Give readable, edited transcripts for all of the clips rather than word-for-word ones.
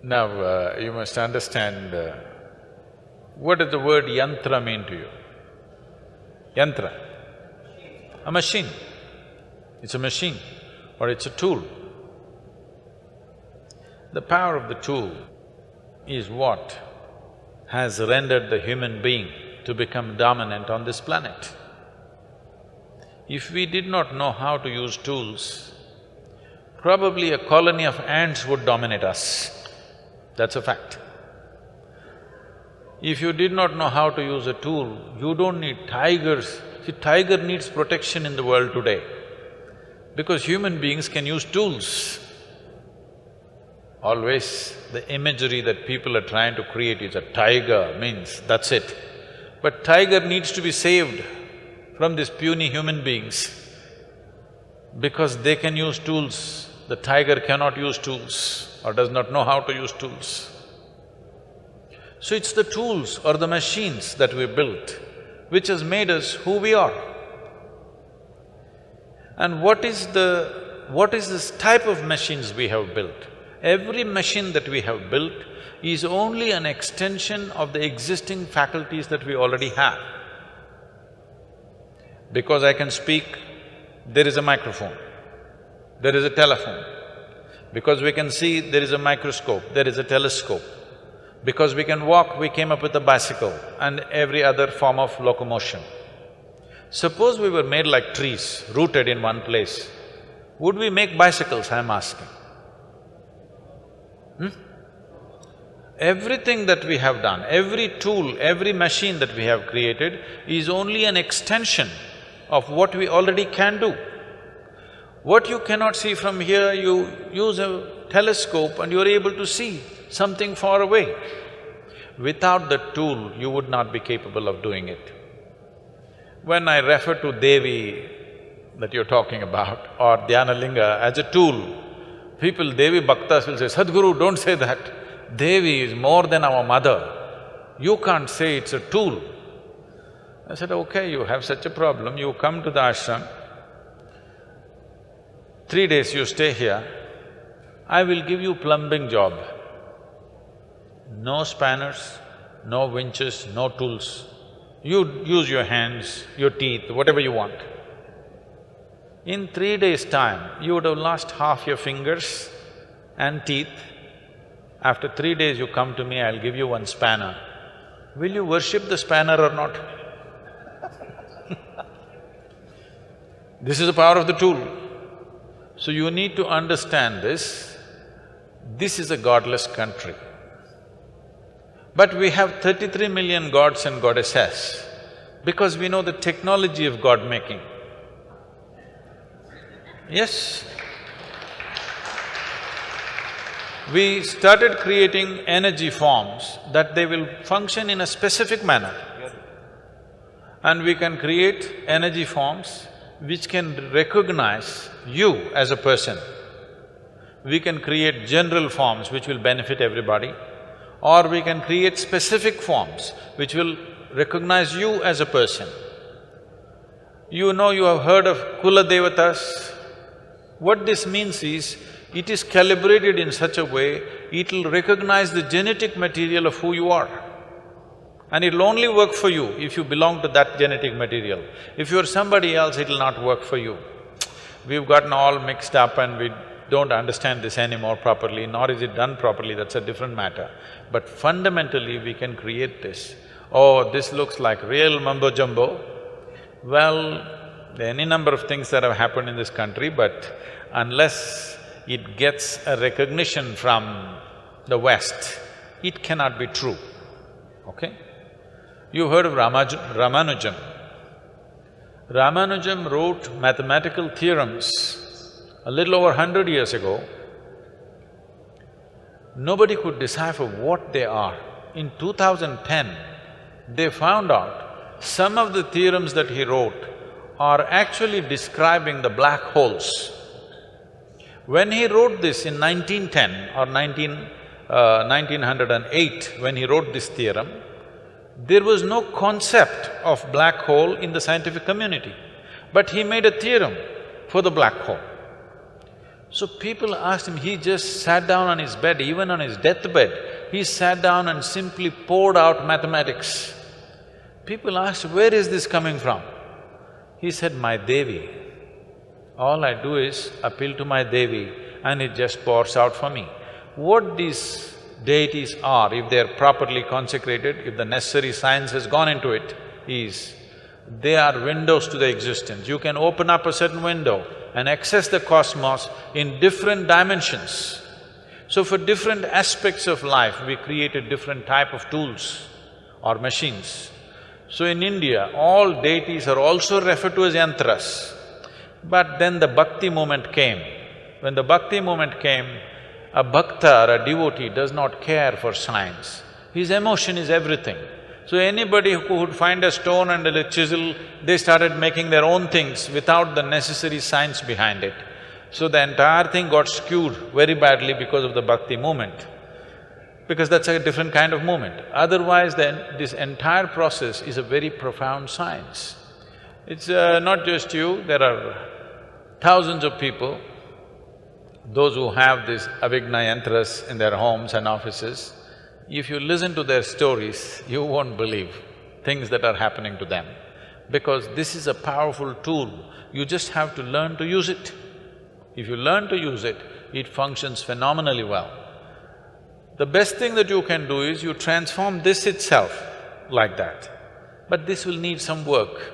Now, you must understand what does the word yantra mean to you? Yantra, a machine. It's a machine or it's a tool. The power of the tool is what has rendered the human being to become dominant on this planet. If we did not know how to use tools, probably a colony of ants would dominate us. That's a fact. If you did not know how to use a tool, you don't need tigers. See, tiger needs protection in the world today because human beings can use tools. Always the imagery that people are trying to create is a tiger means that's it. But tiger needs to be saved from these puny human beings because they can use tools. The tiger cannot use tools or does not know how to use tools. So it's the tools or the machines that we built which has made us who we are. And what is this type of machines we have built? Every machine that we have built is only an extension of the existing faculties that we already have. Because I can speak, there is a microphone, there is a telephone. Because we can see, there is a microscope, there is a telescope. Because we can walk, we came up with a bicycle and every other form of locomotion. Suppose we were made like trees, rooted in one place, would we make bicycles, I'm asking? Everything that we have done, every tool, every machine that we have created is only an extension of what we already can do. What you cannot see from here, you use a telescope and you're able to see something far away. Without the tool, you would not be capable of doing it. When I refer to Devi that you're talking about or Dhyanalinga as a tool, people, Devi Bhaktas will say, Sadhguru, don't say that. Devi is more than our mother. You can't say it's a tool. I said, okay, you have such a problem, you come to the ashram, 3 days you stay here, I will give you plumbing job. No spanners, no winches, no tools. You use your hands, your teeth, whatever you want. In 3 days' time, you would have lost half your fingers and teeth. After 3 days you come to me, I'll give you one spanner. Will you worship the spanner or not? This is the power of the tool. So you need to understand this. This is a godless country. But we have 33 million gods and goddesses because we know the technology of God-making. Yes. We started creating energy forms that they will function in a specific manner. And we can create energy forms which can recognize you as a person. We can create general forms which will benefit everybody, or we can create specific forms which will recognize you as a person. You know, you have heard of Kula Devatas. What this means is, it is calibrated in such a way, it'll recognize the genetic material of who you are. And it'll only work for you if you belong to that genetic material. If you're somebody else, it'll not work for you. We've gotten all mixed up and we don't understand this anymore properly, nor is it done properly, that's a different matter. But fundamentally, we can create this. Oh, this looks like real mumbo-jumbo. Well, there are any number of things that have happened in this country, but unless it gets a recognition from the West, it cannot be true, okay? You heard of Ramanujam. Ramanujam wrote mathematical theorems a little over 100 years ago. Nobody could decipher what they are. In 2010, they found out some of the theorems that he wrote are actually describing the black holes. When he wrote this in 1910 or 1908, when he wrote this theorem, there was no concept of black hole in the scientific community, but he made a theorem for the black hole. So people asked him, he just sat down on his bed, even on his deathbed, he sat down and simply poured out mathematics. People asked, where is this coming from? He said, my Devi. All I do is appeal to my Devi and it just pours out for me. What these deities are, if they're properly consecrated, if the necessary science has gone into it, is they are windows to the existence. You can open up a certain window and access the cosmos in different dimensions. So for different aspects of life, we created different type of tools or machines. So in India, all deities are also referred to as yantras. But then the bhakti movement came. When the bhakti movement came, a bhakta or a devotee does not care for science. His emotion is everything. So anybody who would find a stone and a chisel, they started making their own things without the necessary science behind it. So the entire thing got skewed very badly because of the bhakti movement, because that's a different kind of movement. Otherwise, then this entire process is a very profound science. It's not just you, there are thousands of people, those who have these avigna yantras in their homes and offices. If you listen to their stories, you won't believe things that are happening to them, because this is a powerful tool, you just have to learn to use it. If you learn to use it, it functions phenomenally well. The best thing that you can do is you transform this itself like that, but this will need some work.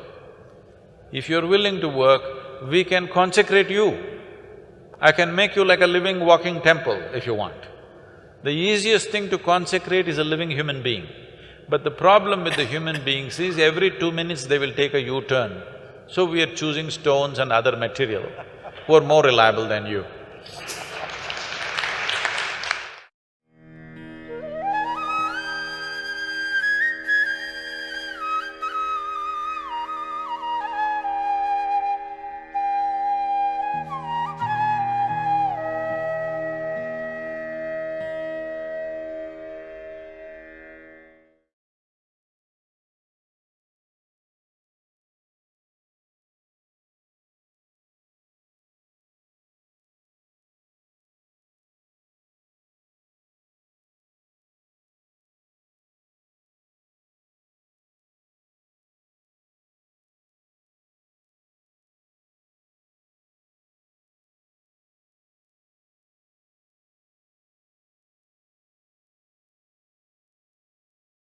If you're willing to work, we can consecrate you. I can make you like a living, walking temple if you want. The easiest thing to consecrate is a living human being. But the problem with the human beings is every 2 minutes they will take a U-turn. So we are choosing stones and other material who are more reliable than you.